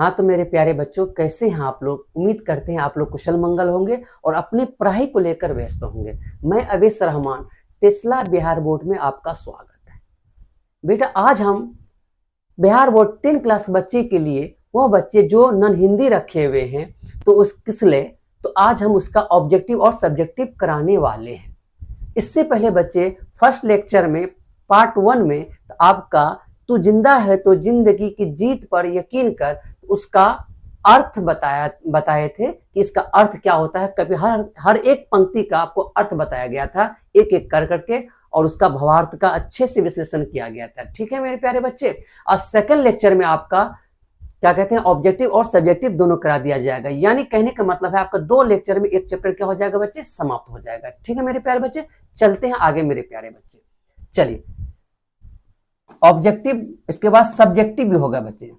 हाँ तो मेरे प्यारे बच्चों, कैसे हैं आप लोग? उम्मीद करते हैं आप लोग कुशल मंगल होंगे और अपने पढ़ाई को लेकर व्यस्त होंगे। मैं अवेश रहमान, टेस्ला बिहार बोर्ड में आपका स्वागत है। बेटा आज हम बिहार बोर्ड 10 क्लास बच्चे के लिए, वह बच्चे जो नन हिंदी रखे हुए हैं तो उस किसले, तो आज हम उसका ऑब्जेक्टिव और सब्जेक्टिव कराने वाले हैं। इससे पहले बच्चे फर्स्ट लेक्चर में पार्ट 1 में तो आपका तू जिंदा है तो जिंदगी की जीत पर यकीन कर, उसका अर्थ बताए थे कि इसका अर्थ क्या होता है। कभी हर एक पंक्ति का आपको अर्थ बताया गया था एक एक कर करके, और उसका भावार्थ का अच्छे से विश्लेषण किया गया था। ठीक है मेरे प्यारे बच्चे। आज सेकंड लेक्चर में आपका क्या कहते हैं, ऑब्जेक्टिव और सब्जेक्टिव दोनों करा दिया जाएगा। यानी कहने का मतलब है आपका 2 लेक्चर में एक चैप्टर क्या हो जाएगा बच्चे, समाप्त हो जाएगा। ठीक है मेरे प्यारे बच्चे, चलते हैं आगे मेरे प्यारे बच्चे। चलिए, ऑब्जेक्टिव इसके बाद सब्जेक्टिव भी होगा बच्चे।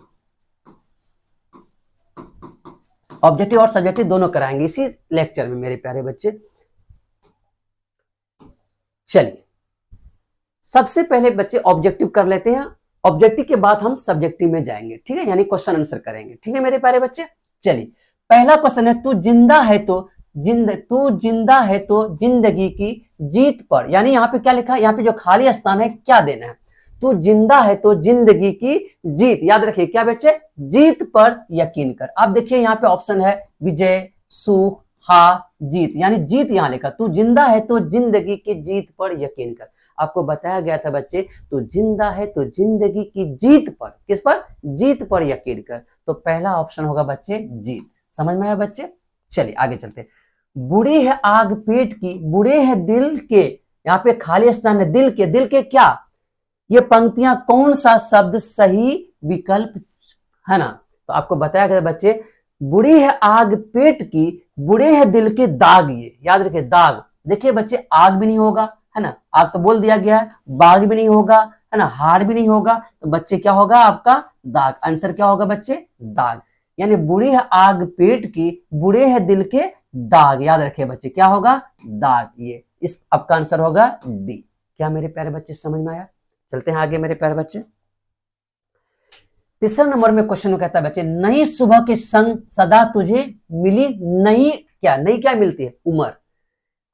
ऑब्जेक्टिव और सब्जेक्टिव दोनों कराएंगे इसी लेक्चर में मेरे प्यारे बच्चे। चलिए, सबसे पहले बच्चे ऑब्जेक्टिव कर लेते हैं। ऑब्जेक्टिव के बाद हम सब्जेक्टिव में जाएंगे। ठीक है, यानी क्वेश्चन आंसर करेंगे। ठीक है मेरे प्यारे बच्चे। चलिए, पहला क्वेश्चन है, तू जिंदा है तो जिंदगी की जीत पर, यानी यहाँ पे क्या लिखा है, यहाँ पे जो खाली स्थान है क्या देना है। तू जिंदा है तो जिंदगी की जीत, याद रखिए क्या बच्चे, जीत पर यकीन कर। अब देखिए यहाँ पे ऑप्शन है विजय, सुख, हार, जीत, यानी जीत यहाँ लिखा। तू जिंदा है तो जिंदगी की जीत पर यकीन कर। आपको बताया गया था बच्चे, तू जिंदा है तो जिंदगी की जीत पर, किस पर, जीत पर यकीन कर। तो पहला ऑप्शन होगा बच्चे जीत। समझ में आया बच्चे। चलिए आगे चलते। बुरी है आग पेट की, बुरे है दिल के, यहाँ पे खाली स्थान है दिल के क्या, ये पंक्तियां कौन सा शब्द सही विकल्प है ना। तो आपको बताया गया बच्चे, बुरी है आग पेट की, बुरे है दिल के दाग, ये याद रखिए दाग। देखिए बच्चे, आग भी नहीं होगा है ना, आग तो बोल दिया गया है, बाग भी नहीं होगा है ना, हार भी नहीं होगा, तो बच्चे क्या होगा आपका दाग। आंसर क्या होगा बच्चे, दाग। यानी बुरी है आग पेट की, बुरे है दिल के दाग, याद रखिए बच्चे क्या होगा, दाग। ये इस आपका आंसर होगा डी। क्या मेरे प्यारे बच्चे समझ में आया। चलते हैं आगे मेरे प्यारे बच्चे। तीसरा नंबर में क्वेश्चन कहता है बच्चे, नई सुबह के संग सदा तुझे मिली नई क्या मिलती है, उम्र।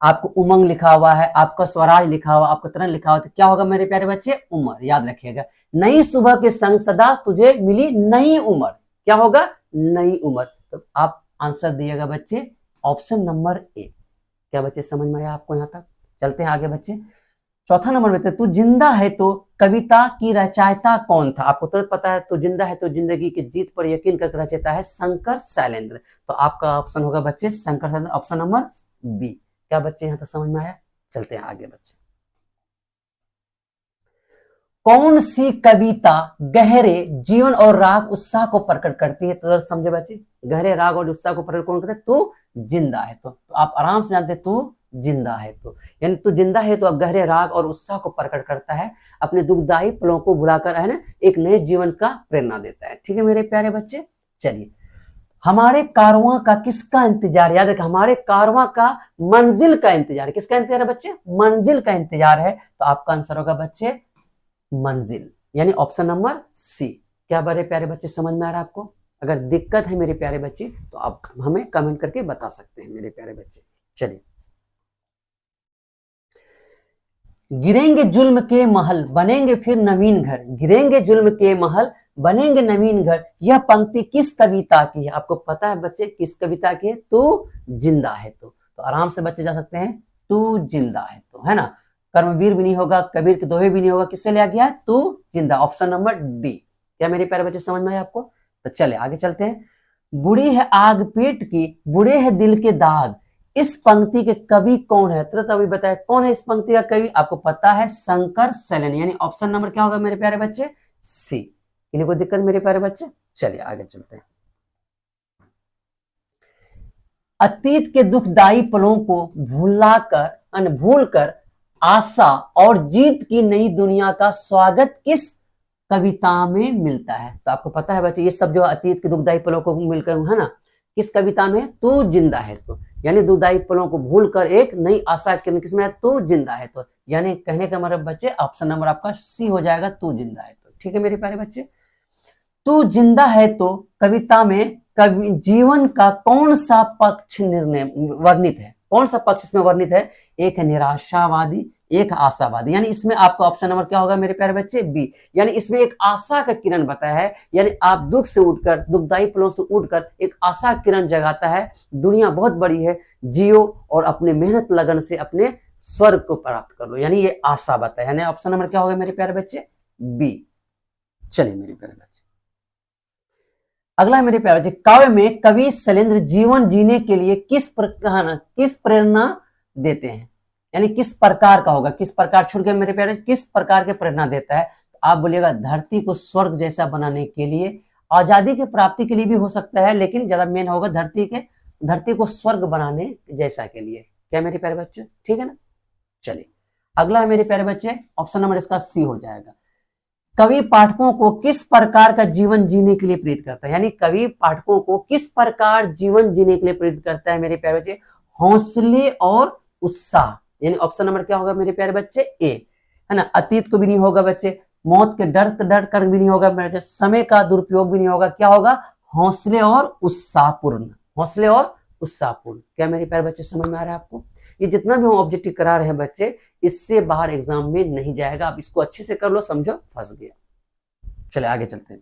आपको उमंग लिखा हुआ है, आपका स्वराज लिखा हुआ, आपका तरंग लिखा हुआ, तो क्या होगा मेरे प्यारे बच्चे, उम्र। याद रखिएगा, नई सुबह के संग सदा तुझे मिली नई उम्र, क्या होगा, नई उम्र। तो आप आंसर दिएगा बच्चे ऑप्शन नंबर ए। क्या बच्चे समझ में आया आपको यहाँ तक। चलते हैं आगे बच्चे। चौथा नंबर में, तू जिंदा है तो कविता की रचयिता कौन था। आपको तुरंत पता है, तू जिंदा है तो जिंदगी की जीत पर यकीन कर रचयिता है शंकर शैलेंद्र। तो आपका ऑप्शन होगा बच्चे Shankar Shailendra, option number B. क्या बच्चे यहाँ तक समझ में आया। चलते हैं आगे बच्चे। कौन सी कविता गहरे जीवन और राग उत्साह को प्रकट करती है। तो समझे बच्चे, गहरे राग और उत्साह को प्रकट कौन करता है, तू जिंदा है तो आप आराम से जानते तू जिंदा है तो, यानी तू जिंदा है तो अब गहरे राग और उत्साह को प्रकट करता है, अपने दुखदायी पलों को भुलाकर है ना एक नए जीवन का प्रेरणा देता है। ठीक है मेरे प्यारे बच्चे। चलिए, हमारे कारवां का किसका इंतजार, याद रखें हमारे कारवां का मंजिल का इंतजार, किसका इंतजार है बच्चे, मंजिल का इंतजार है। तो आपका आंसर होगा बच्चे मंजिल, यानी ऑप्शन नंबर सी। क्या बड़े प्यारे बच्चे समझ में आ रहा है आपको। अगर दिक्कत है मेरे प्यारे बच्चे तो आप हमें कमेंट करके बता सकते हैं मेरे प्यारे बच्चे। चलिए, गिरेंगे जुल्म के महल बनेंगे फिर नवीन घर, गिरेंगे जुल्म के महल बनेंगे नवीन घर, यह पंक्ति किस कविता की है। आपको पता है बच्चे किस कविता की है, तू जिंदा है तो आराम से बच्चे जा सकते हैं, तू जिंदा है तो, है ना। कर्मवीर भी नहीं होगा, कबीर के दोहे भी नहीं होगा, किससे लिया गया है, तू जिंदा, ऑप्शन नंबर डी। क्या मेरे प्यारे बच्चे समझ में आया आपको। तो चले आगे चलते हैं। बुरी है आग पेट की, बुरे है दिल के दाग, इस पंक्ति के कवि कौन है। तुरंत अभी बताया कौन है इस पंक्ति का कवि, आपको पता है शंकर शैलेंद्र, यानी ऑप्शन नंबर क्या होगा मेरे प्यारे बच्चे, सी। इन्हें कोई दिक्कत मेरे प्यारे बच्चे। चलिए आगे चलते हैं। अतीत के दुखदाई पलों को भूलकर आशा और जीत की नई दुनिया का स्वागत किस कविता में मिलता है। तो आपको पता है बच्चे, ये सब जो अतीत के दुखदाई पलों को मिलकर है ना, किस कविता में, तू जिंदा है तो, यानी दुखदाई पलों को भूलकर एक नई आशा के किसमें है, तू जिंदा है तो, यानी कहने का मतलब बच्चे ऑप्शन नंबर आपका सी हो जाएगा, तू जिंदा है तो। ठीक है मेरे प्यारे बच्चे। तू जिंदा है तो कविता में कवि जीवन का कौन सा पक्ष निर्णय वर्णित है? कौन सा पक्ष इसमें वर्णित है? एक है निराशावादी, एक आशावादी। यानी इसमें आपका ऑप्शन नंबर क्या होगा मेरे प्यारे बच्चे? बी। यानी इसमें एक आशा का किरण बताया है, यानी आप दुख से उठकर, दुखदायी पलों से उठकर एक आशा किरण जगाता है। दुनिया बहुत बड़ी है, जियो और अपने मेहनत लगन से अपने स्वर्ग को प्राप्त कर लो। यानी ये आशा बताया, यानी ऑप्शन नंबर क्या होगा मेरे प्यारे बच्चे? बी। चलिए मेरे प्यारे बच्चे, अगला मेरे प्यारे बच्चे, काव्य में कवि शैलेंद्र जीवन जीने के लिए किस प्रेरणा देते हैं? यानी किस प्रकार का होगा, किस प्रकार छोड़ के मेरे प्यारे, किस प्रकार के प्रेरणा देता है? तो आप बोलिएगा धरती को स्वर्ग जैसा बनाने के लिए, आजादी की प्राप्ति के लिए भी हो सकता है, लेकिन ज्यादा मेन होगा धरती को स्वर्ग बनाने जैसा के लिए। क्या मेरे प्यारे बच्चे, ठीक है ना? चलिए अगला है मेरे प्यारे बच्चे, ऑप्शन नंबर इसका सी हो जाएगा। कवि पाठकों को किस प्रकार का जीवन जीने के लिए प्रेरित करता है? यानी कवि पाठकों को किस प्रकार जीवन जीने के लिए प्रेरित करता है मेरे प्यारे बच्चे? हौसले और उत्साह। यानी ऑप्शन नंबर क्या होगा मेरे प्यारे बच्चे? ए, है ना? अतीत को भी नहीं होगा बच्चे, मौत के डर कर भी नहीं होगा मेरे बच्चे, समय का दुरुपयोग भी नहीं होगा। क्या होगा? हौसले और उत्साहपूर्ण, हौसले और उत्साहपूर्ण। क्या मेरे प्यारे बच्चे समझ में आ रहा है आपको? ये जितना भी हम ऑब्जेक्टिव करा रहे हैं बच्चे, इससे बाहर एग्जाम में नहीं जाएगा। आप इसको अच्छे से कर लो, समझो, फंस गया। चले आगे चलते हैं।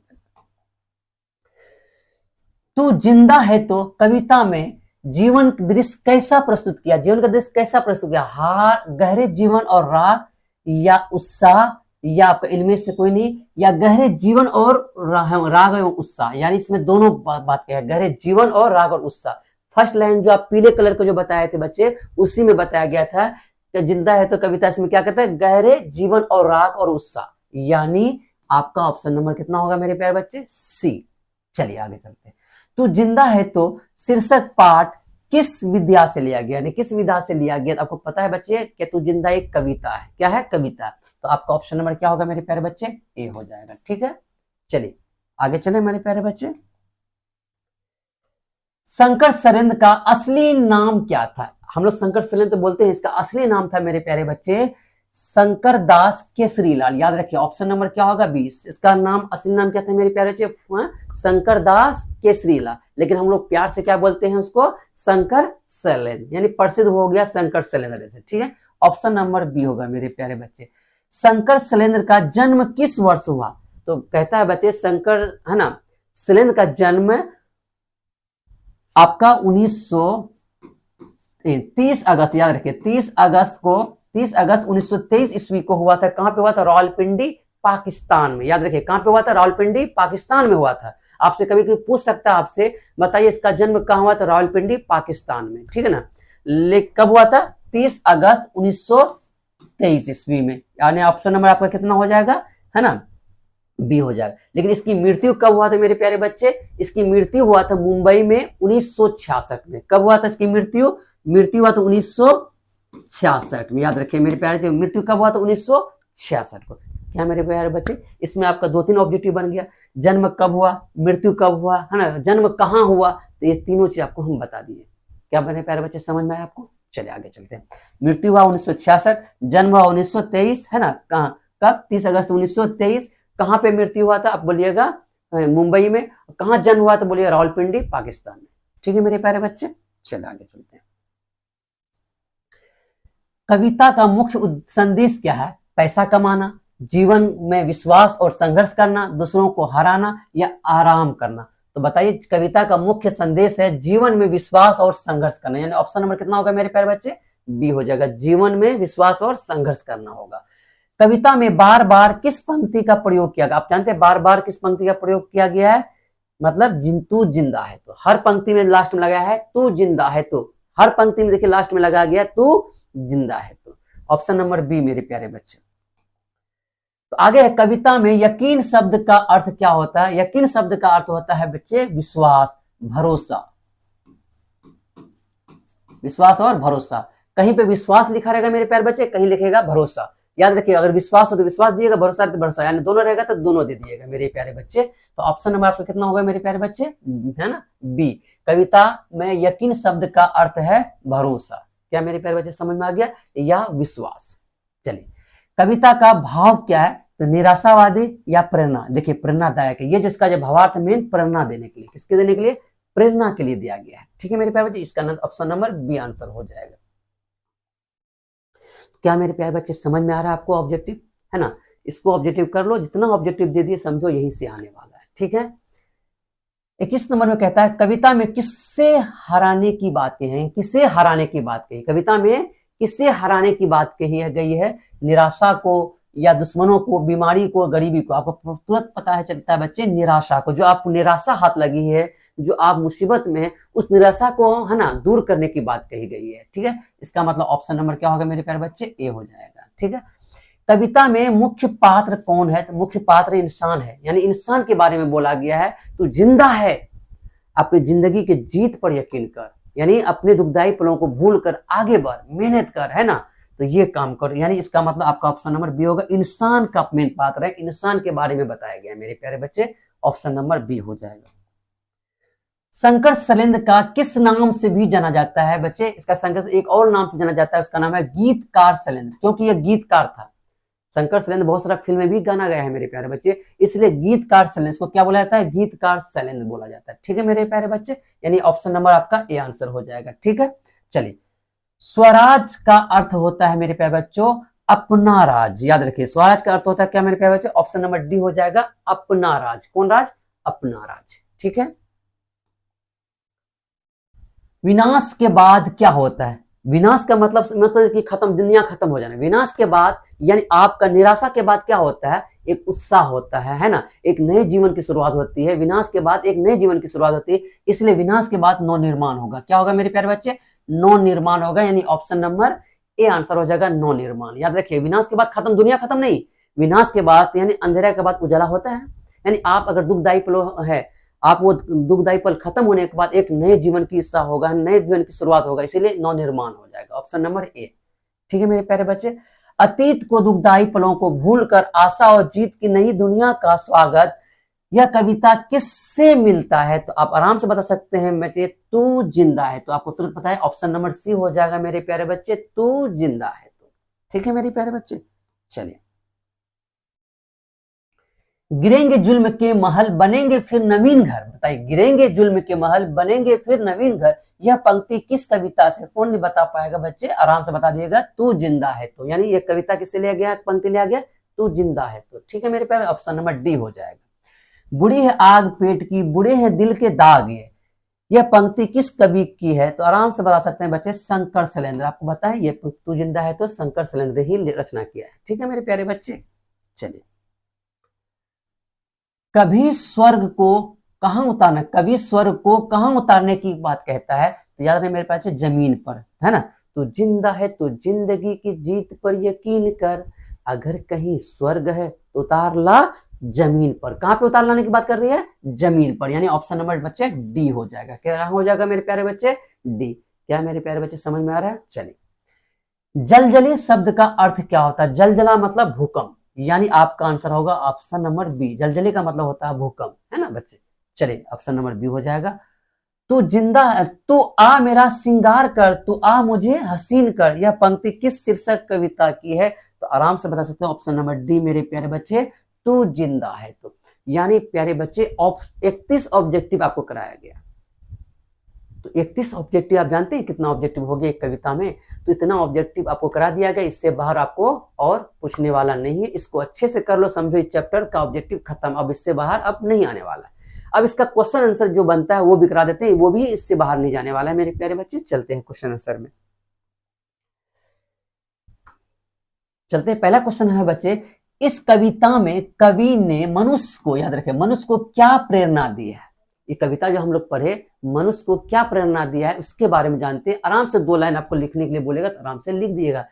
तू जिंदा है तो कविता में जीवन का दृश्य कैसा प्रस्तुत किया? जीवन का दृश्य कैसा प्रस्तुत किया? हार, गहरे जीवन और राग, या उत्साह, या आपका इनमें से कोई नहीं, या गहरे जीवन और राग एवं उत्साह। यानी इसमें दोनों बात क्या है, गहरे जीवन और राग और उत्साह। फर्स्ट लाइन जो आप पीले कलर को जो बताए थे बच्चे, उसी में बताया गया था कि जिंदा है तो कविता इसमें क्या कहता है? गहरे जीवन और राग और उत्साह। यानी आपका ऑप्शन नंबर कितना होगा मेरे प्यारे बच्चे? सी। चलिए आगे चलते हैं। तू जिंदा है तो शीर्षक पाठ किस विधा से लिया गया? यानी किस विधा से लिया गया? आपको पता है बच्चे कि तू जिंदा एक कविता है। क्या है? कविता। तो आपका ऑप्शन नंबर क्या होगा मेरे प्यारे बच्चे? ए हो जाएगा। ठीक है, चलिए आगे चले मेरे प्यारे बच्चे। शंकर सरेंद्र का असली नाम क्या था? हम लोग शंकर सरेंद्र बोलते हैं, इसका असली नाम था मेरे प्यारे बच्चे शंकर दास केसरीलाल। याद रखिए ऑप्शन नंबर क्या होगा? 20। इसका नाम, असली नाम क्या था मेरे प्यारे बच्चे? शंकर दास केसरीलाल, लेकिन हम लोग प्यार से क्या बोलते हैं उसको? शंकर शैलेंद्र। यानी प्रसिद्ध हो गया शंकर शैलेंद्र जैसे। ठीक है, ऑप्शन नंबर बी होगा मेरे प्यारे बच्चे। शंकर शैलेंद्र का जन्म किस वर्ष हुआ? तो कहता है बच्चे शंकर, है ना, शैलेंद्र का जन्म आपका 30 अगस्त, याद रखिए 30 अगस्त 1923 ईस्वी को हुआ था। कहां पे हुआ था? रावलपिंडी, पाकिस्तान में। याद रखिए कहां पे हुआ था? रावलपिंडी, पाकिस्तान में हुआ था। आपसे कभी कोई पूछ सकता है आपसे, बताइए इसका जन्म कहां हुआ था? रावलपिंडी, पाकिस्तान में। ठीक है ना? कब हुआ था? 30 अगस्त 1923 ईस्वी में। यानी ऑप्शन नंबर आपका कितना हो जाएगा? है ना, बी हो जाएगा। लेकिन इसकी मृत्यु कब हुआ था मेरे प्यारे बच्चे? इसकी मृत्यु हुआ था मुंबई में 1966 में। कब हुआ था इसकी मृत्यु? मृत्यु हुआ था 1966 में। याद रखिए मेरे प्यारे, मृत्यु कब हुआ था? 1966 को। क्या मेरे प्यारे बच्चे, इसमें आपका 2-3 ऑब्जेक्टिव बन गया। जन्म कब हुआ, मृत्यु कब हुआ, है ना, जन्म कहाँ हुआ, तो ये तीनों चीज आपको हम बता दिए। क्या मेरे प्यारे बच्चे समझ में आया आपको? चलिए आगे चलते हैं। मृत्यु हुआ 1966, जन्म हुआ 1923, है ना। कहाँ, कब? 30 अगस्त 1923। कहां पे मृत्यु हुआ था? आप बोलिएगा मुंबई में। कहां जन्म हुआ था? बोलिए रावलपिंडी, पाकिस्तान में। ठीक है मेरे प्यारे बच्चे, चलिए आगे चलते हैं। कविता का मुख्य संदेश क्या है? पैसा कमाना, जीवन में विश्वास और संघर्ष करना, दूसरों को हराना, या आराम करना। तो बताइए, कविता का मुख्य संदेश है जीवन में विश्वास और संघर्ष करना। यानी ऑप्शन नंबर कितना होगा मेरे प्यारे बच्चे? बी हो जाएगा। जीवन में विश्वास और संघर्ष करना होगा। कविता में बार बार किस पंक्ति का प्रयोग किया गया? आप जानते हैं बार बार किस पंक्ति का प्रयोग किया गया है? मतलब तू जिंदा है तो। हर पंक्ति में लास्ट में लगाया है तू जिंदा है तो। हर पंक्ति में देखिए लास्ट में लगाया गया तू जिंदा है तो। ऑप्शन नंबर बी मेरे प्यारे बच्चे। तो आगे है, कविता में यकीन शब्द का अर्थ क्या होता है? यकीन शब्द का अर्थ होता है बच्चे विश्वास, भरोसा। विश्वास और भरोसा। कहीं पे विश्वास लिखा रहेगा मेरे प्यारे बच्चे, कहीं लिखेगा भरोसा। याद रखिए, अगर विश्वास हो तो विश्वास दिएगा, भरोसा तो भरोसा, यानी दोनों रहेगा तो दोनों दे दिएगा मेरे प्यारे बच्चे। तो ऑप्शन नंबर आपका कितना होगा मेरे प्यारे बच्चे? है ना, बी। कविता में यकीन शब्द का अर्थ है भरोसा। क्या मेरे प्यारे बच्चे समझ में आ गया? या विश्वास। चलिए, कविता का भाव क्या है? तो निराशावादी या प्रेरणा, देखिए प्रेरणादायक है, ये जिसका जो भावार्थ मेन प्रेरणा देने के लिए, किसके देने के लिए, प्रेरणा के लिए दिया गया है। ठीक है मेरे प्यारे बच्चे, इसका ऑप्शन नंबर बी आंसर हो जाएगा। क्या मेरे प्यारे बच्चे समझ में आ रहा है आपको ऑब्जेक्टिव, है ना? इसको ऑब्जेक्टिव कर लो, जितना ऑब्जेक्टिव दे दिए समझो यहीं से आने वाला है। ठीक है, 21 नंबर में कहता है कविता में किससे हराने की बात कही है, किसे हराने की बात कही, कविता में किससे हराने की बात कही है गई है, निराशा को या दुश्मनों को, बीमारी को, गरीबी को। आपको तुरंत पता है चलता है बच्चे, निराशा को, जो आप निराशा हाथ लगी है, जो आप मुसीबत में है, उस निराशा को, है ना, दूर करने की बात कही गई है। ठीक है, इसका मतलब ऑप्शन नंबर क्या होगा मेरे प्यारे बच्चे, ए हो जाएगा। ठीक है, कविता में मुख्य पात्र कौन है, तो मुख्य पात्र इंसान है, यानी इंसान के बारे में बोला गया है। तू जिंदा है, अपनी जिंदगी के जीत पर यकीन कर, यानी अपने दुखदायी पलों को भूल कर आगे बढ़, मेहनत कर, है ना, तो ये काम कर, यानी इसका मतलब आपका ऑप्शन नंबर बी होगा, इंसान का मेन पात्र है, इंसान के बारे में बताया गया है मेरे प्यारे बच्चे, ऑप्शन नंबर बी हो जाएगा। शंकर शैलेंद्र का किस नाम से भी जाना जाता है बच्चे, इसका शंकर एक और नाम से जाना जाता है, उसका नाम है गीतकार शैलेंद्र, क्योंकि यह गीतकार था। शंकर शैलेंद्र बहुत सारा फिल्म में भी गाना गया है मेरे प्यारे बच्चे, इसलिए गीतकार शैलेंद्र, इसको क्या बोला जाता है, गीतकार शैलेंद्र बोला जाता है। ठीक है मेरे प्यारे बच्चे, यानी ऑप्शन नंबर आपका ए आंसर हो जाएगा। ठीक है, चलिए, स्वराज का अर्थ होता है मेरे प्यारे बच्चों अपना राज, याद रखिए स्वराज का अर्थ होता है क्या मेरे प्यारे बच्चों, ऑप्शन नंबर डी हो जाएगा, अपना राज। कौन राज, अपना राज। ठीक है, विनाश के बाद क्या होता है, विनाश का मतलब कि खत्म, दुनिया खत्म हो जाना। विनाश के बाद यानी आपका निराशा के बाद क्या होता है, एक उत्साह होता है ना, एक नए जीवन की शुरुआत होती है। विनाश के बाद एक नए जीवन की शुरुआत होती है, इसलिए विनाश के बाद नव निर्माण होगा। क्या होगा मेरे प्यारे बच्चे, नव निर्माण होगा, यानी ऑप्शन नंबर ए आंसर हो जाएगा, नव निर्माण। याद रखिए, विनाश के बाद खत्म, दुनिया खत्म नहीं, विनाश के बाद यानी अंधेरा के बाद उजाला होता है। यानी आप अगर दुखदायी पल है, आप वो दुखदायी पल खत्म होने के बाद एक नए जीवन की इच्छा होगा, नए जीवन की शुरुआत होगा, इसीलिए नव निर्माण हो जाएगा, ऑप्शन नंबर ए। ठीक है मेरे प्यारे बच्चे, अतीत को दुखदायी पलों को भूलकर आशा और जीत की नई दुनिया का स्वागत, यह कविता किससे मिलता है, तो आप आराम से बता सकते हैं बेटे, तू जिंदा है, तो आपको तुरंत पता है ऑप्शन नंबर सी हो जाएगा मेरे प्यारे बच्चे, तू जिंदा है। तो ठीक है मेरे प्यारे बच्चे, चलिए, गिरेंगे जुल्म के महल बनेंगे फिर नवीन घर, बताइए, गिरेंगे जुल्म के महल बनेंगे फिर नवीन घर, यह पंक्ति किस कविता से, कौन नहीं बता पाएगा बच्चे, आराम से बता दिएगा, तू जिंदा है। तो यानी यह कविता किससे लिया गया, पंक्ति लिया गया, तू जिंदा है। तो ठीक है मेरे प्यारे, ऑप्शन नंबर डी हो जाएगा। बुढ़ी है आग पेट की, बुढ़े हैं दिल के दाग, यह पंक्ति किस कवि की है, तो आराम से बता सकते हैं बच्चे, शंकर शैलेंद्र। आपको पता है ये तू जिंदा है तो शंकर शैलेंद्र ही रचना किया है। ठीक है मेरे प्यारे बच्चे, चलिए, कभी स्वर्ग को कहां उतारना, कभी स्वर्ग को कहां उतारने की बात कहता है, तो याद रहे मेरे पास जमीन पर, है ना, तो जिंदा है तो जिंदगी की जीत पर यकीन कर, अगर कहीं स्वर्ग है तो उतार ला जमीन पर। कहां पे उतार लाने की बात कर रही है, जमीन पर, यानी ऑप्शन नंबर बच्चे डी हो जाएगा। क्या हो जाएगा मेरे प्यारे बच्चे, डी। क्या मेरे प्यारे बच्चे समझ में आ रहा है, चलिए, जलजली शब्द का अर्थ क्या होता है, जलजला मतलब भूकंप, यानी आपका आंसर होगा ऑप्शन नंबर बी, जलजली का मतलब होता है भूकंप, है ना बच्चे। चलिए, ऑप्शन नंबर बी हो जाएगा। तू जिंदा है, तू आ मेरा श्रृंगार कर, तू आ मुझे हसीन कर, यह पंक्ति किस शीर्षक कविता की है, तो आराम से बता सकते हो ऑप्शन नंबर डी मेरे प्यारे बच्चे, तू जिंदा है। तो यानी प्यारे बच्चे 31 ऑब्जेक्टिव आपको कराया गया। तो 31 ऑब्जेक्टिव आप जानते हैं कितना ऑब्जेक्टिव हो गया एक कविता में, तो इतना ऑब्जेक्टिव आपको करा दिया गया, इससे बाहर आपको और पूछने वाला नहीं है। इसको अच्छे से कर लो, समझो इस चैप्टर का ऑब्जेक्टिव खत्म, अब इससे बाहर अब नहीं आने वाला है। अब इसका क्वेश्चन आंसर जो बनता है वो भी करा देते हैं, वो भी इससे बाहर नहीं जाने वाला है मेरे प्यारे बच्चे। चलते हैं क्वेश्चन आंसर में, चलते हैं। पहला क्वेश्चन है बच्चे, इस कविता में कवि ने मनुष्य को, याद रखें, मनुष्य को क्या प्रेरणा दी है, ये कविता जो हम लोग पढ़े, मनुष्य को क्या प्रेरणा दिया है उसके बारे में जानते हैं। आराम से 2 लाइन आपको लिखने के लिए बोलेगा तो आराम से लिख दिएगा।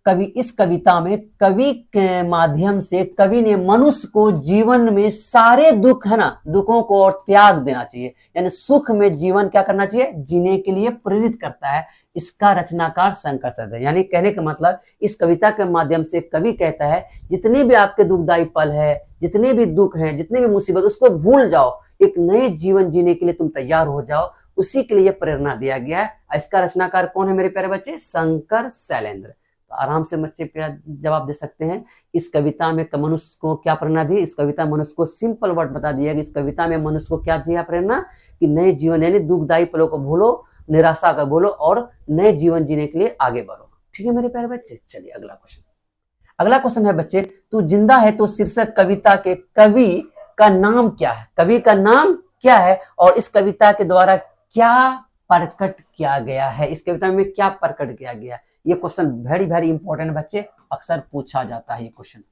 कवि, इस कविता में कवि के माध्यम से कवि ने मनुष्य को जीवन में सारे दुख, है ना, दुखों को और त्याग देना चाहिए, यानी सुख में जीवन क्या करना चाहिए, जीने के लिए प्रेरित करता है। इसका रचनाकार शंकर शैलेंद्र है। यानी कहने का मतलब, इस कविता के माध्यम से कवि कहता है जितने भी आपके दुखदायी पल है, जितने भी दुख हैं, जितने भी मुसीबत, उसको भूल जाओ, एक नए जीवन जीने के लिए तुम तैयार हो जाओ, उसी के लिए प्रेरणा दिया गया है। इसका रचनाकार कौन है मेरे प्यारे बच्चे, शंकर शैलेंद्र। तो आराम से बच्चे जवाब दे सकते हैं। इस कविता में मनुष्य को क्या प्रेरणा दी? इस कविता में मनुष्य को सिंपल वर्ड बता दिया कि इस कविता में मनुष्य को क्या दिया प्रेरणा कि नए जीवन यानी दुखदायी पलों को भूलो, निराशा का भूलो और नए जीवन जीने के लिए आगे बढ़ो। ठीक है मेरे प्यारे बच्चे, चलिए अगला क्वेश्चन। अगला क्वेश्चन है बच्चे, तू जिंदा है तो शीर्षक कविता के कवि का नाम क्या है? कवि का नाम क्या है और इस कविता के द्वारा क्या प्रकट किया गया है? इस कविता में क्या प्रकट किया गया? ये क्वेश्चन वेरी वेरी इंपॉर्टेंट बच्चे, अक्सर पूछा जाता है ये क्वेश्चन।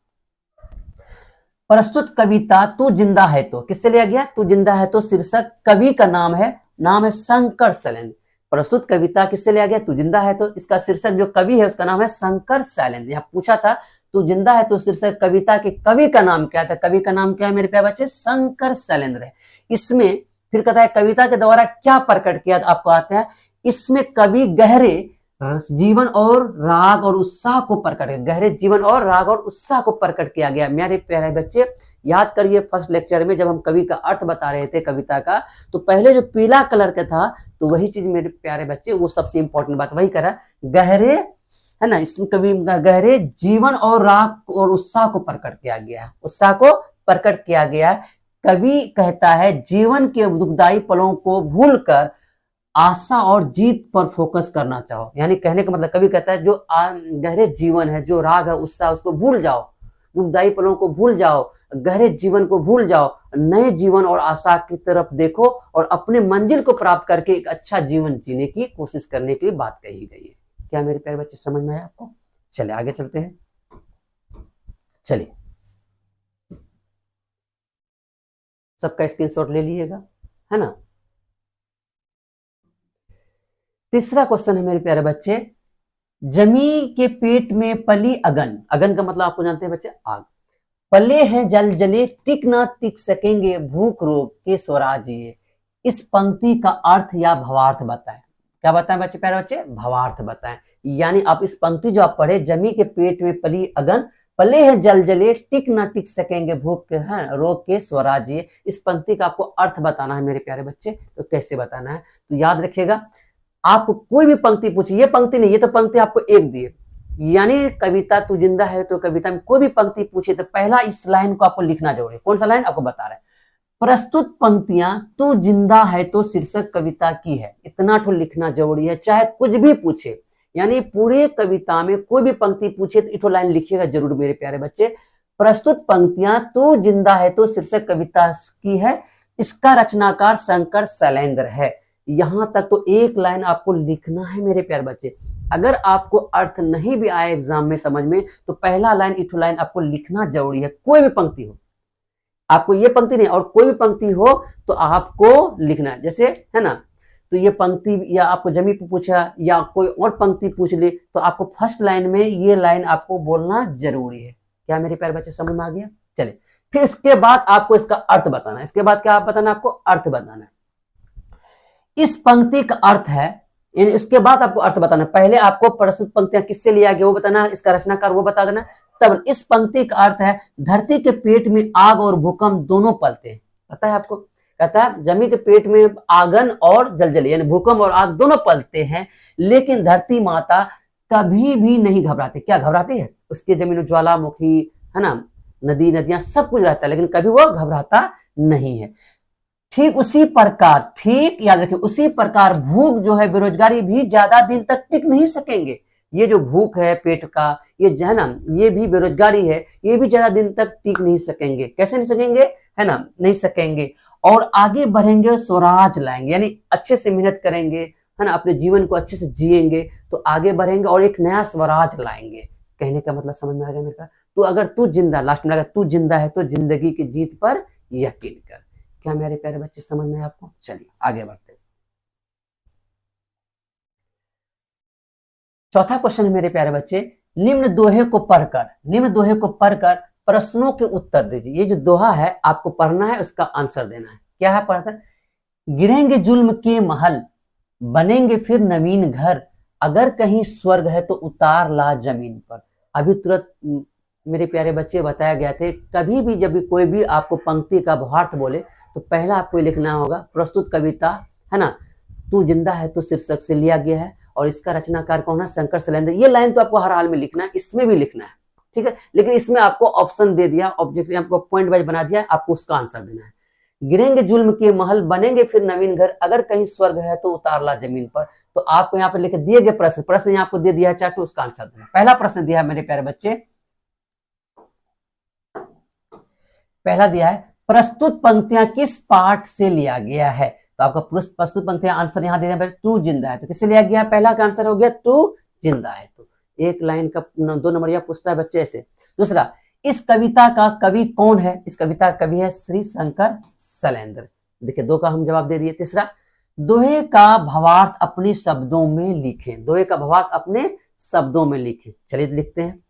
प्रस्तुत कविता तू जिंदा है तो किससे लिया गया? तू जिंदा है तो शीर्षक कवि का नाम है शंकर शैलेंद्र। प्रस्तुत कविता किससे लिया गया? तू जिंदा है तो इसका शीर्षक जो कवि है उसका नाम है शंकर शैलेंद्र। यहाँ पूछा था तू जिंदा है तो शीर्षक कविता के कवि का नाम क्या था? कवि का नाम क्या है मेरे प्यारे बच्चे? शंकर शैलेंद्र है। इसमें फिर कहता है कविता के द्वारा क्या प्रकट किया? आपको आता है इसमें कवि गहरे जीवन और राग और उत्साह को प्रकट, गहरे जीवन और राग और उत्साह को प्रकट किया गया। मेरे प्यारे बच्चे याद करिए फर्स्ट लेक्चर में जब हम कवि का अर्थ बता रहे थे कविता का, तो पहले जो पीला कलर का था तो वही चीज मेरे प्यारे बच्चे वो सबसे इंपॉर्टेंट बात वही करा, गहरे है ना, इसमें कवि गहरे जीवन और राग और उत्साह को प्रकट किया गया, उत्साह को प्रकट किया गया। कवि कहता है जीवन के दुखदायी पलों को भूलकर आशा और जीत पर फोकस करना चाहो। यानी कहने का मतलब कवि कहता है जो गहरे जीवन है, जो राग है, उत्साह, उसको भूल जाओ, दुखदायी पलों को भूल जाओ, गहरे जीवन को भूल जाओ, नए जीवन और आशा की तरफ देखो और अपने मंजिल को प्राप्त करके एक अच्छा जीवन जीने की कोशिश करने की बात कही गई है। क्या मेरे प्यारे बच्चे समझ में आया आपको? चलिए आगे चलते हैं। चलिए सबका स्क्रीनशॉट ले लीजिएगा, है ना। तीसरा क्वेश्चन है मेरे प्यारे बच्चे, जमी के पेट में पली अगन, अगन का मतलब आपको जानते हैं बच्चे आग, पले हैं जल जले टिक ना टिक सकेंगे भूख रोग के स्वराज ये। इस पंक्ति का अर्थ या भावार्थ बताएं। क्या बताएं बच्चे प्यारे बच्चे? भावार्थ बताएं। यानी आप इस पंक्ति जो आप पढ़े, जमी के पेट में पली अगन, पले हैं जल जले टिक ना टिक सकेंगे भूख के रोग के स्वराज ये। इस पंक्ति का आपको अर्थ बताना है मेरे प्यारे बच्चे। तो कैसे बताना है? तो याद रखिएगा, आपको कोई भी पंक्ति पूछी, ये पंक्ति नहीं, ये तो पंक्ति आपको एक दी है, यानी कविता तू जिंदा है तो कविता में कोई भी पंक्ति पूछे तो पहला इस लाइन को आपको लिखना जरूरी है। कौन सा लाइन आपको बता रहा है? प्रस्तुत पंक्तियां तू जिंदा है तो शीर्षक कविता की है, इतना तो लिखना जरूरी है, चाहे कुछ भी पूछे। यानी पूरे कविता में कोई भी पंक्ति पूछे तो इठो लाइन लिखिएगा जरूर मेरे प्यारे बच्चे। प्रस्तुत पंक्तियां तू जिंदा है तो शीर्षक कविता की है, इसका रचनाकार शंकर शैलेंद्र है। यहां तक तो एक लाइन आपको लिखना है मेरे प्यारे बच्चे। अगर आपको अर्थ नहीं भी आए एग्जाम में समझ में तो पहला लाइन इठो लाइन आपको लिखना जरूरी है। कोई भी पंक्ति हो, आपको ये पंक्ति नहीं और कोई भी पंक्ति हो तो आपको लिखना है। जैसे है ना, तो ये पंक्ति या आपको जमी पे पूछा या कोई और पंक्ति पूछ ले तो आपको फर्स्ट लाइन में ये लाइन आपको बोलना जरूरी है। क्या मेरे प्यारे बच्चे समझ में आ गया? चले फिर इसके बाद आपको इसका अर्थ बताना है। इसके बाद क्या आप बताना? आपको अर्थ बताना है। इस पंक्ति का अर्थ है, यानी इसके बाद आपको अर्थ बताना। पहले आपको प्रस्तुत पंक्तियां किससे लिया गया वो बताना, इसका रचनाकार वो बता देना। तब इस पंक्ति का अर्थ है, धरती के पेट में आग और भूकंप दोनों पलते हैं। पता है आपको? कहता है जमी के पेट में आगन और जलजली यानी भूकंप और आग दोनों पलते हैं, लेकिन धरती माता कभी भी नहीं घबराती। क्या घबराती है? उसके जमीन ज्वालामुखी है ना, नदी नदियां सब कुछ रहता है, लेकिन कभी वो घबराता नहीं है। ठीक उसी प्रकार, ठीक याद रखिए, उसी प्रकार भूख जो है, बेरोजगारी भी ज्यादा दिन तक टिक नहीं सकेंगे। ये जो भूख है पेट का, ये जो है ना, ये भी बेरोजगारी है, ये भी ज्यादा दिन तक टिक नहीं सकेंगे। कैसे नहीं सकेंगे? है ना, नहीं सकेंगे। और आगे बढ़ेंगे, स्वराज लाएंगे, यानी अच्छे से मेहनत करेंगे, है ना, अपने जीवन को अच्छे से जिएंगे तो आगे बढ़ेंगे और एक नया स्वराज लाएंगे। कहने का मतलब समझ में आ गया मेरे पास? तो अगर तू जिंदा, लास्ट में लगा तू जिंदा है तो जिंदगी की जीत पर यकीन कर। क्या मेरे प्यारे बच्चे समझ में आपको? चलिए आगे बढ़ते हैं। चौथा क्वेश्चन है मेरे प्यारे बच्चे, निम्न दोहे को पढ़कर प्रश्नों के उत्तर दीजिए। ये जो दोहा है आपको पढ़ना है, उसका आंसर देना है। क्या है पढ़ता? गिरेंगे जुल्म के महल, बनेंगे फिर नवीन घर, अगर कहीं स्वर्ग है तो उतार ला जमीन पर। अभी तुरंत मेरे प्यारे बच्चे बताया गया थे, कभी भी जब भी कोई भी आपको पंक्ति का भावार्थ बोले तो पहला आपको लिखना होगा प्रस्तुत कविता, है ना, तू जिंदा है तो शीर्षक से लिया गया है और इसका रचनाकार कौन है, शंकर शैलेंद्र। ये लाइन तो आपको हर हाल में लिखना है, इसमें भी लिखना है, ठीक है। लेकिन इसमें आपको ऑप्शन दे दिया, ऑब्जेक्ट आपको पॉइंट वाइज बना दिया, आपको उसका आंसर देना है। गिरेंगे जुल्म के महल, बनेंगे फिर नवीन घर, अगर कहीं स्वर्ग है तो उतार ला जमीन पर। तो आपको यहाँ पे लिखे दिए गए प्रश्न यहाँ आपको दे दिया है चार्ट, उसका आंसर देना। पहला प्रश्न दिया है मेरे प्यारे बच्चे, पहला दिया है प्रस्तुत पंक्तियां किस पाठ से लिया गया है। तो आपका प्रस्तुत पंक्तियां आंसर यहाँ दे दिया, तू जिंदा है तो किससे लिया गया, पहला का आंसर हो गया तू जिंदा है। तो एक लाइन का 2 नंबर यह पूछता है बच्चे ऐसे। दूसरा, इस कविता का कवि कौन है, इस कविता का कवि है श्री शंकर शैलेंद्र। देखिए 2 का हम जवाब दे दिए। तीसरा, दोहे का भावार्थ अपने शब्दों में लिखें, दोहे का भावार्थ अपने शब्दों में लिखें। चलिए लिखते हैं।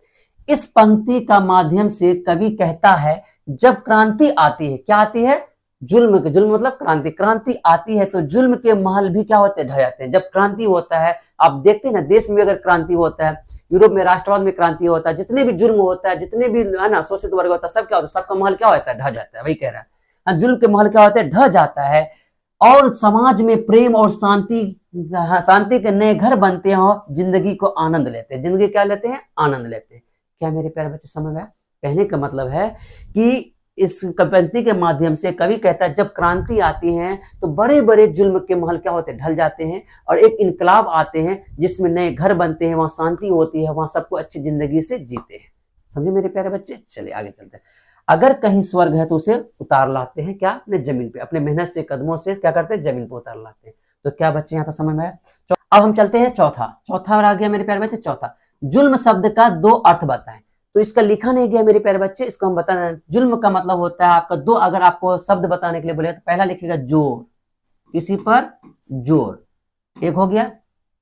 इस पंक्ति का माध्यम से कवि कहता है जब क्रांति आती है, क्या आती है, जुल्म मतलब क्रांति, क्रांति आती है तो जुल्म के महल भी क्या होते हैं, ढह जाते हैं। जब क्रांति होता है, आप देखते हैं ना देश में अगर क्रांति होता है, यूरोप में राष्ट्रवाद में क्रांति होता है, जितने भी जुल्म होता है, जितने भी है ना शोषित वर्ग होता है, सब क्या होता है, सबका महल क्या होता है, ढह जाता है। वही कह रहा है, जुल्म के महल क्या होता है, ढह जाता है और समाज में प्रेम और शांति के नए घर बनते हैं और जिंदगी को आनंद लेते हैं। जिंदगी क्या लेते हैं, आनंद लेते हैं। क्या मेरे प्यारे बच्चे समझ में आया? कहने का मतलब है कि इस पंक्ति के माध्यम से कवि कहता है जब क्रांति आती है तो बड़े बड़े जुल्म के महल क्या होते हैं, ढल जाते हैं और एक इनकलाब आते हैं जिसमें नए घर बनते हैं, वहां शांति होती है, वहां सबको अच्छी जिंदगी से जीते हैं। समझे मेरे प्यारे बच्चे? चलिए आगे चलते हैं। अगर कहीं स्वर्ग है तो उसे उतार लाते हैं, क्या, अपने जमीन पे, अपने मेहनत से कदमों से क्या करते हैं, जमीन पे उतार लाते हैं। तो क्या बच्चे यहाँ तक समझ में आया? अब हम चलते हैं चौथा आ गया मेरे प्यारे बच्चे। चौथा, जुल्म शब्द का 2 अर्थ बताएं। तो इसका लिखा नहीं गया मेरे प्यारे बच्चे, इसको हम बताना। जुल्म का मतलब होता है आपका 2, अगर आपको शब्द बताने के लिए बोले तो पहला लिखेगा जोर, किसी पर जोर, एक हो गया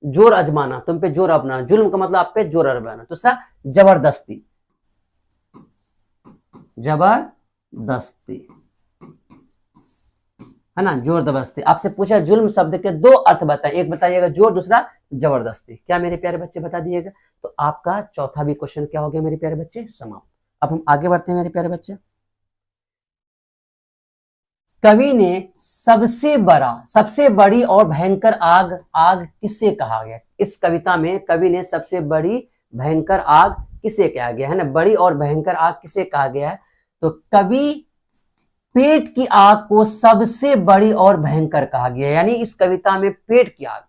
जोर अजमाना, तुम पे जोर अपना, जुल्म का मतलब आप पे जोर अजमाना। दूसरा जबरदस्ती, जबरदस्ती है ना, जोर जबरदस्ती। आपसे पूछा जुल्म शब्द के 2 अर्थ बताएं, एक बताइएगा जोर, दूसरा जबरदस्ती। क्या मेरे प्यारे बच्चे बता दिएगा? तो आपका चौथा भी क्वेश्चन क्या हो गया मेरे प्यारे बच्चे, समाप्त। अब हम आगे बढ़ते हैं मेरे प्यारे बच्चे। कवि ने सबसे बड़ी और भयंकर आग किसे कहा गया? इस कविता में कवि ने सबसे बड़ी भयंकर आग किसे कहा गया है ना, बड़ी और भयंकर आग किसे कहा गया है? तो कवि पेट की आग को सबसे बड़ी और भयंकर कहा गया, यानी इस कविता में पेट की आग,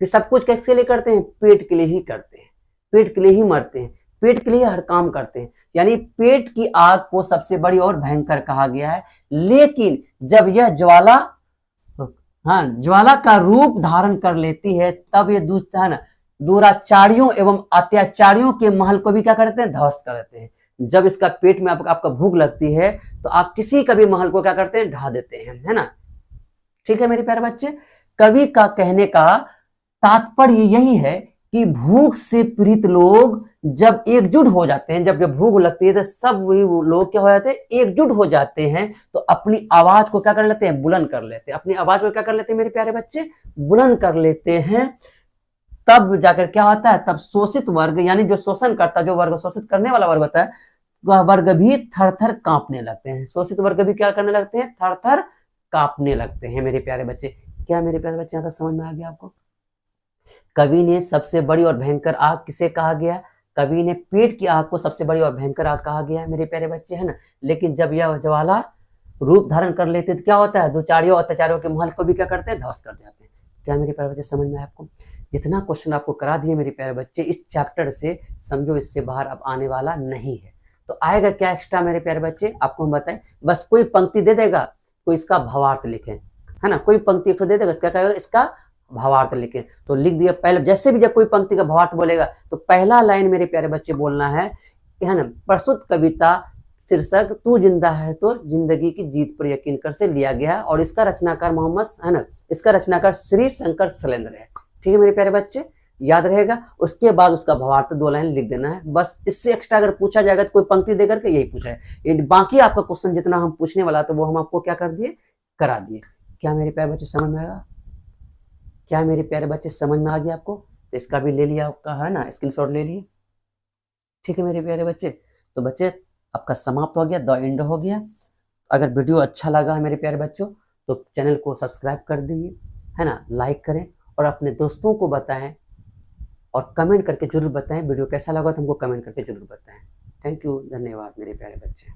फिर सब कुछ किसके लिए करते हैं, पेट के लिए ही करते हैं, पेट के लिए ही मरते हैं, पेट के लिए हर काम करते हैं, यानी पेट की आग को सबसे बड़ी और भयंकर कहा गया है। लेकिन जब यह ज्वाला का रूप धारण कर लेती है तब ये दुराचारियों एवं अत्याचारियों के महल को भी क्या करते हैं, ध्वस्त कर देते हैं। जब इसका पेट में आपका भूख लगती है तो आप किसी का भी महल को क्या करते हैं, ढा देते हैं, है ना। ठीक है मेरे प्यारे बच्चे, कवि का कहने का तात्पर्य यही है कि भूख से पीड़ित लोग जब एकजुट हो जाते हैं, जब भूख लगती है तो सब लोग क्या हो जाते हैं, एकजुट हो जाते हैं, तो अपनी आवाज को क्या कर लेते हैं, बुलंद कर लेते हैं, अपनी आवाज को क्या कर लेते हैं मेरे प्यारे बच्चे, बुलंद कर लेते हैं। तब जाकर क्या होता है, तब शोषित वर्ग, यानी जो शोषण करता, जो वर्ग शोषित करने वाला वर्ग होता है, वह वर्ग भी थर थर कांपने लगते हैं, शोषित वर्ग भी क्या करने लगते हैं, थर थर कांपने लगते हैं मेरे प्यारे बच्चे। क्या मेरे प्यारे बच्चे यहाँ तक समझ में आ गया आपको? कवि ने सबसे बड़ी और भयंकर आग किसे कहा गया? कवि ने पेट की आग को सबसे बड़ी और भयंकर आग कहा गया मेरे प्यारे बच्चे, है ना। लेकिन जब यह ज्वाला रूप धारण कर लेते तो क्या होता है, दुचारियों अत्याचारियों के महल को भी क्या करते हैं, ध्वस्त कर जाते हैं। क्या मेरे प्यारे बच्चे समझ में आया आपको? जितना क्वेश्चन आपको करा दिए मेरे प्यारे बच्चे इस चैप्टर से, समझो इससे बाहर अब आने वाला नहीं है। तो आएगा क्या एक्स्ट्रा मेरे प्यारे बच्चे, आपको हम बताएं, बस कोई पंक्ति दे देगा तो इसका भावार्थ लिखें, है ना, कोई पंक्ति एक दे देगा, इसका क्या होगा, इसका भावार्थ लिखें। तो लिख दिया पहले, जैसे भी जब कोई पंक्ति का भावार्थ बोलेगा तो पहला लाइन मेरे प्यारे बच्चे बोलना है ना, प्रस्तुत कविता शीर्षक तू जिंदा है तो जिंदगी की जीत पर यकीन कर से लिया गया और इसका रचनाकार मोहम्मद, है ना, इसका रचनाकार श्री शंकर शैलेंद्र है। ठीक है मेरे प्यारे बच्चे, याद रहेगा। उसके बाद उसका भावार्थ 2 लाइन लिख देना है, बस। इससे एक्स्ट्रा अगर पूछा जाएगा तो कोई पंक्ति देकर के यही पूछा है, बाकी आपका क्वेश्चन जितना हम पूछने वाला तो वो हम आपको क्या कर दिए, करा दिए। क्या मेरे प्यारे बच्चे समझ में आएगा? क्या मेरे प्यारे बच्चे समझ में आ गया आपको? तो इसका भी ले लिया आपका, है ना, स्क्रीनशॉट ले लिए। ठीक है मेरे प्यारे बच्चे, तो बच्चे आपका समाप्त हो गया, द एंड हो गया। अगर वीडियो अच्छा लगा है मेरे प्यारे बच्चों तो चैनल को सब्सक्राइब कर दीजिए, है ना, लाइक करें और अपने दोस्तों को बताएं और कमेंट करके जरूर बताएं वीडियो कैसा लगा तो हमको कमेंट करके जरूर बताएं। थैंक यू, धन्यवाद मेरे प्यारे बच्चे।